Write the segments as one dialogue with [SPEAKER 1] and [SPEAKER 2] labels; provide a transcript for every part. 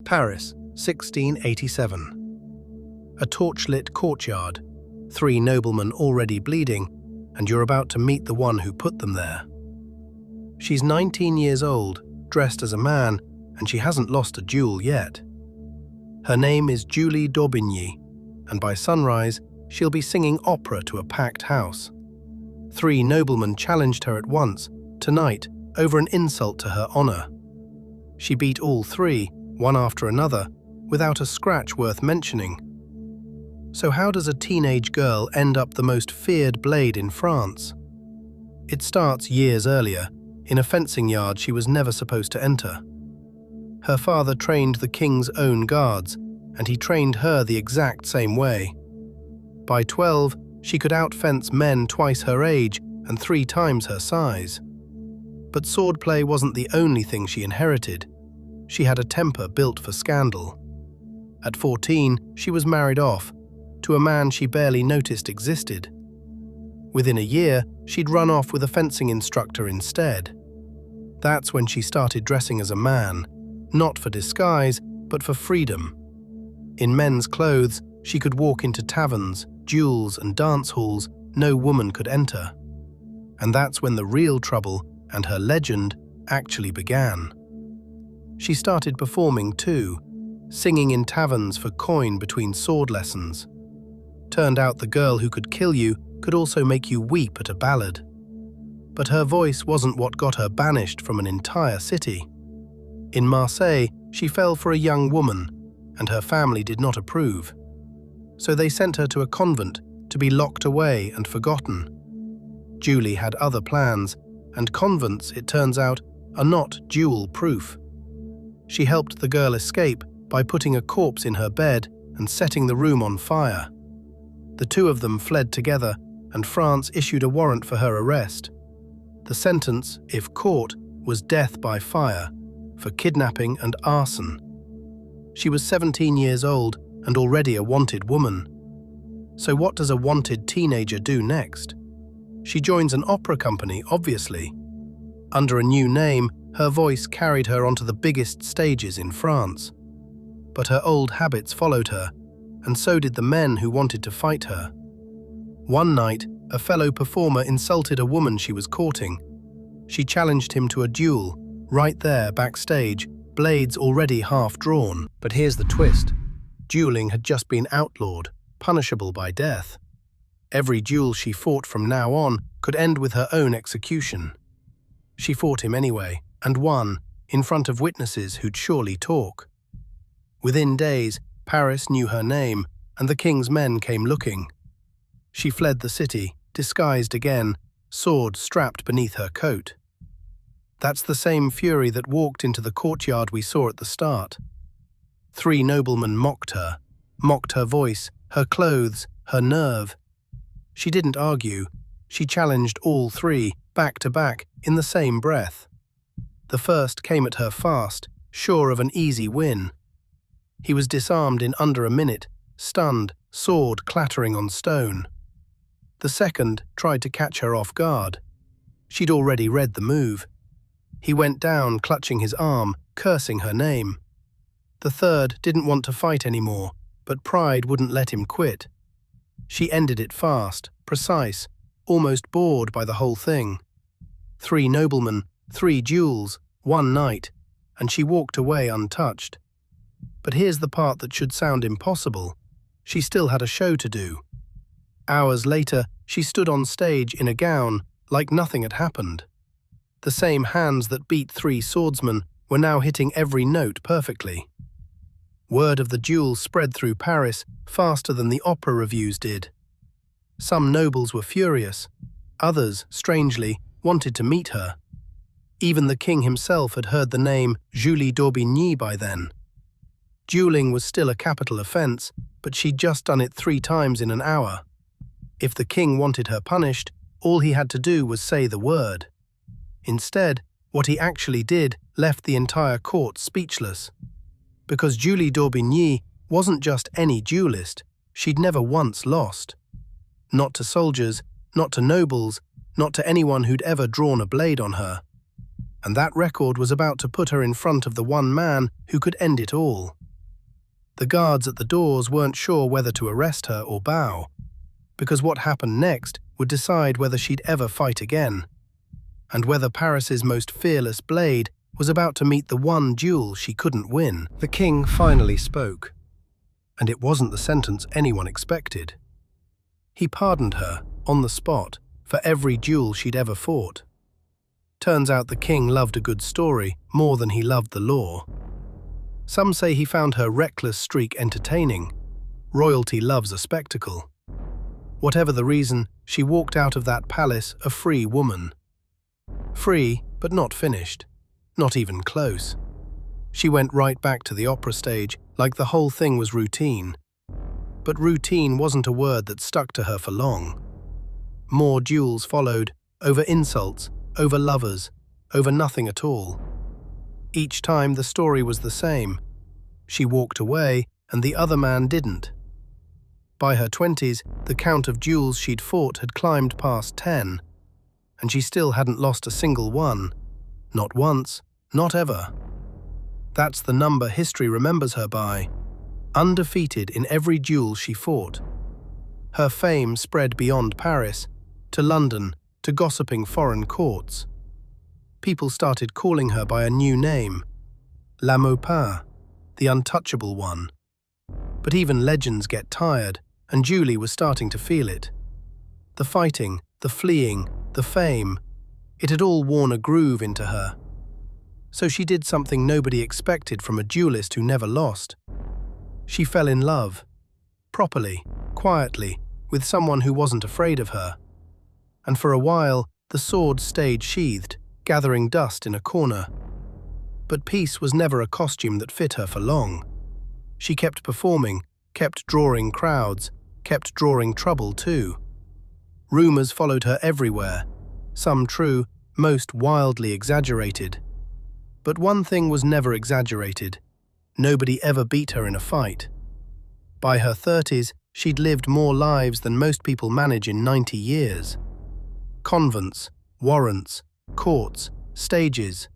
[SPEAKER 1] Paris, 1687. A torchlit courtyard, 3 noblemen already bleeding, and you're about to meet the one who put them there. She's 19 years old, dressed as a man, and she hasn't lost a duel yet. Her name is Julie d'Aubigny, and by sunrise, she'll be singing opera to a packed house. 3 noblemen challenged her at once, tonight, over an insult to her honor. She beat all 3, one after another, without a scratch worth mentioning. So how does a teenage girl end up the most feared blade in France? It starts years earlier, in a fencing yard she was never supposed to enter. Her father trained the king's own guards, and he trained her the exact same way. By 12, she could outfence men twice her age and 3 times her size. But swordplay wasn't the only thing she inherited. She had a temper built for scandal. At 14, she was married off, to a man she barely noticed existed. Within a year, she'd run off with a fencing instructor instead. That's when she started dressing as a man, not for disguise, but for freedom. In men's clothes, she could walk into taverns, duels, and dance halls no woman could enter. And that's when the real trouble and her legend actually began. She started performing too, singing in taverns for coin between sword lessons. Turned out the girl who could kill you could also make you weep at a ballad. But her voice wasn't what got her banished from an entire city. In Marseille, she fell for a young woman, and her family did not approve. So they sent her to a convent to be locked away and forgotten. Julie had other plans, and convents, it turns out, are not duel-proof. She helped the girl escape by putting a corpse in her bed and setting the room on fire. The 2 of them fled together, and France issued a warrant for her arrest. The sentence, if caught, was death by fire, for kidnapping and arson. She was 17 years old and already a wanted woman. So what does a wanted teenager do next? She joins an opera company, obviously. Under a new name, her voice carried her onto the biggest stages in France. But her old habits followed her, and so did the men who wanted to fight her. One night, a fellow performer insulted a woman she was courting. She challenged him to a duel, right there backstage, blades already half drawn. But here's the twist. Dueling had just been outlawed, punishable by death. Every duel she fought from now on could end with her own execution. She fought him anyway, and won, in front of witnesses who'd surely talk. Within days, Paris knew her name, and the king's men came looking. She fled the city, disguised again, sword strapped beneath her coat. That's the same fury that walked into the courtyard we saw at the start. 3 noblemen mocked her voice, her clothes, her nerve. She didn't argue. She challenged all 3, back to back, in the same breath. The first came at her fast, sure of an easy win. He was disarmed in under a minute, stunned, sword clattering on stone. The second tried to catch her off guard. She'd already read the move. He went down, clutching his arm, cursing her name. The third didn't want to fight anymore, but pride wouldn't let him quit. She ended it fast, precise, almost bored by the whole thing. 3 noblemen, 3 duels, 1 night, and she walked away untouched. But here's the part that should sound impossible. She still had a show to do. Hours later, she stood on stage in a gown, like nothing had happened. The same hands that beat 3 swordsmen were now hitting every note perfectly. Word of the duel spread through Paris faster than the opera reviews did. Some nobles were furious. Others, strangely, wanted to meet her. Even the king himself had heard the name Julie d'Aubigny by then. Dueling was still a capital offense, but she'd just done it 3 times in an hour. If the king wanted her punished, all he had to do was say the word. Instead, what he actually did left the entire court speechless. Because Julie d'Aubigny wasn't just any duelist, she'd never once lost. Not to soldiers, not to nobles, not to anyone who'd ever drawn a blade on her. and that record was about to put her in front of the one man who could end it all. The guards at the doors weren't sure whether to arrest her or bow, because what happened next would decide whether she'd ever fight again, and whether Paris's most fearless blade was about to meet the one duel she couldn't win. The king finally spoke, and it wasn't the sentence anyone expected. He pardoned her, on the spot, for every duel she'd ever fought. Turns out the king loved a good story more than he loved the law. Some say he found her reckless streak entertaining. Royalty loves a spectacle. Whatever the reason, she walked out of that palace a free woman. Free, but not finished. Not even close. She went right back to the opera stage like the whole thing was routine. But routine wasn't a word that stuck to her for long. More duels followed, over insults, over lovers, over nothing at all. Each time the story was the same. She walked away, and the other man didn't. By her 20s, the count of duels she'd fought had climbed past 10, and she still hadn't lost a single one. Not once, not ever. That's the number history remembers her by. Undefeated in every duel she fought. Her fame spread beyond Paris, to London, to gossiping foreign courts. People started calling her by a new name, La Maupin, the untouchable one. But even legends get tired, and Julie was starting to feel it. The fighting, the fleeing, the fame, it had all worn a groove into her. So she did something nobody expected from a duelist who never lost. She fell in love, properly, quietly, with someone who wasn't afraid of her. And for a while, the sword stayed sheathed, gathering dust in a corner. But peace was never a costume that fit her for long. She kept performing, kept drawing crowds, kept drawing trouble too. Rumors followed her everywhere, some true, most wildly exaggerated. But one thing was never exaggerated. Nobody ever beat her in a fight. By her 30s, she'd lived more lives than most people manage in 90 years. Convents, warrants, courts, stages.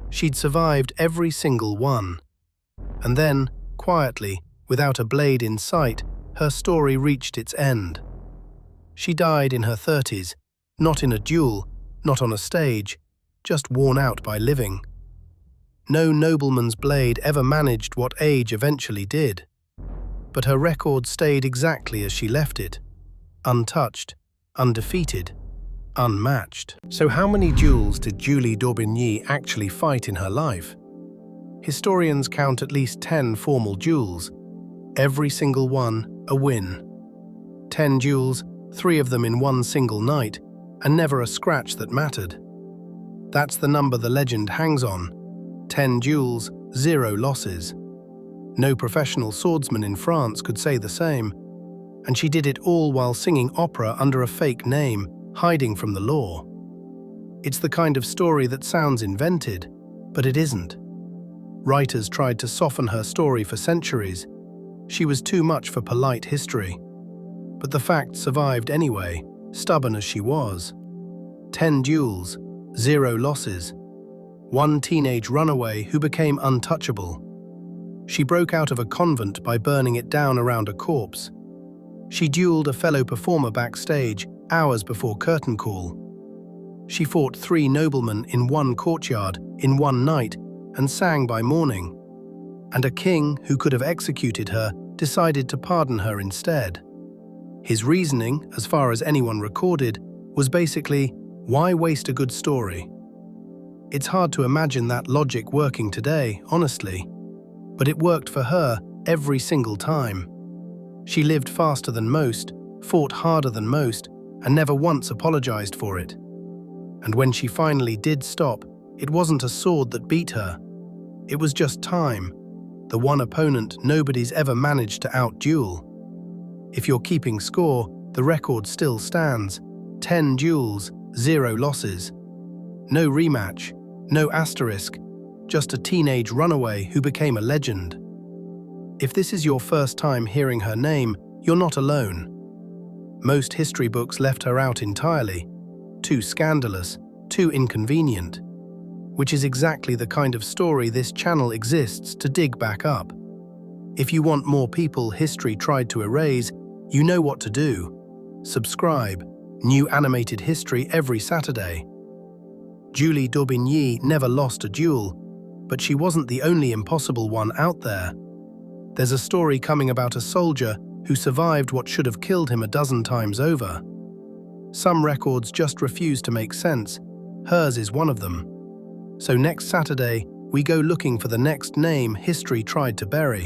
[SPEAKER 1] She'd survived every single one. And then, quietly, without a blade in sight, her story reached its end. She died in her 30s, not in a duel, not on a stage, just worn out by living. No nobleman's blade ever managed what age eventually did. But her record stayed exactly as she left it, untouched, undefeated, unmatched. So how many duels did Julie d'Aubigny actually fight in her life? Historians count at least 10 formal duels, every single one a win. 10 duels, 3 of them in one single night, and never a scratch that mattered. That's the number the legend hangs on. 10 duels, 0 losses. No professional swordsman in France could say the same, and she did it all while singing opera under a fake name, hiding from the law. It's the kind of story that sounds invented, but it isn't. Writers tried to soften her story for centuries. She was too much for polite history. But the facts survived anyway, stubborn as she was. 10 duels, 0 losses. One teenage runaway who became untouchable. She broke out of a convent by burning it down around a corpse. She dueled a fellow performer backstage hours before curtain call. She fought 3 noblemen in one courtyard in one night and sang by morning. And a king who could have executed her decided to pardon her instead. His reasoning, as far as anyone recorded, was basically, why waste a good story? It's hard to imagine that logic working today, honestly. But it worked for her every single time. She lived faster than most, fought harder than most, and never once apologized for it. And when she finally did stop, it wasn't a sword that beat her. It was just time, the one opponent nobody's ever managed to out-duel. If you're keeping score, the record still stands. 10 duels, 0 losses. No rematch, no asterisk, just a teenage runaway who became a legend. If this is your first time hearing her name, you're not alone. Most history books left her out entirely. Too scandalous, too inconvenient. which is exactly the kind of story this channel exists to dig back up. If you want more people history tried to erase, you know what to do. Subscribe. New animated history every Saturday. Julie d'Aubigny never lost a duel, but she wasn't the only impossible one out there. There's a story coming about a soldier who survived what should have killed him a dozen times over. Some records just refuse to make sense. Hers is one of them. So next Saturday, we go looking for the next name history tried to bury.